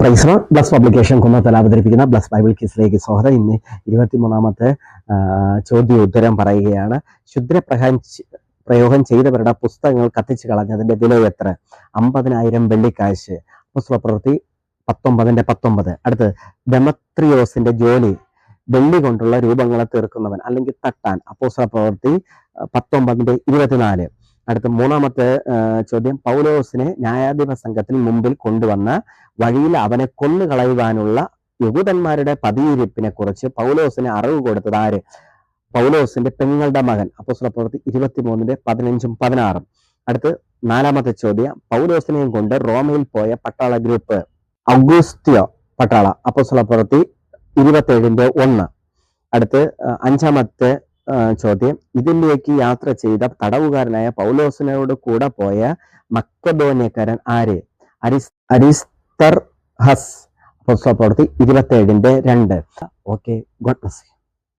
Bless publication കുന്നത്തല അവതരിപ്പിക്കുന്ന bless Bible കിസിലേക്ക് സ്വാഗതം. ഇന്ന് 23ാമത്തെ ചോദ്യോത്തരം പറയുകയാണ്. പ്രയോഗം ചെയ്തവരുടെ പുസ്തകങ്ങൾ കത്തിച്ചു കളഞ്ഞതിന്റെ വില എത്ര? 50,000 വെള്ളിക്കാശ്. അപ്പോസ്തലപ്രവൃത്തി 19:19. അടുത്ത്, ദെമത്രിയോസിന്റെ ജോലി വെള്ളി കൊണ്ടുള്ള രൂപങ്ങളെ തീർക്കുന്നവൻ അല്ലെങ്കിൽ തട്ടാൻ. അപ്പോസ്തലപ്രവൃത്തി 19:24. അടുത്ത 3ാമത്തെ ചോദ്യം, പൗലോസിനെ ന്യായാധിപ സംഘത്തിന് മുമ്പിൽ കൊണ്ടുവന്ന വഴിയിൽ അവനെ കൊന്നുകളയുവാനുള്ള യഹൂദന്മാരുടെ പതിയിരിപ്പിനെ കുറിച്ച് പൗലോസിന് അറിവ് കൊടുത്തത് ആര്? പൗലോസിന്റെ പെങ്ങളുടെ മകൻ. അപ്പോസ്തലപ്രവൃത്തി 23:15-16. അടുത്ത് 4ാമത്തെ ചോദ്യം, പൗലോസിനെയും കൊണ്ട് റോമയിൽ പോയ പട്ടാള ഗ്രൂപ്പ് ഔഗുസ്ത്യോ പട്ടാള. അപ്പോസ്തലപ്രവൃത്തി 27:1. അടുത്ത് 5ാമത്തെ ചോദ്യം, ഇതിലേക്ക് യാത്ര ചെയ്ത തടവുകാരനായ പൗലോസിനോട് കൂടെ പോയ മക്കെദോന്യക്കാരൻ ആര്? അരിസ്തർഹസ്. അപ്പോസ്തലപ്രവൃത്തി 27:2. Okay, God bless.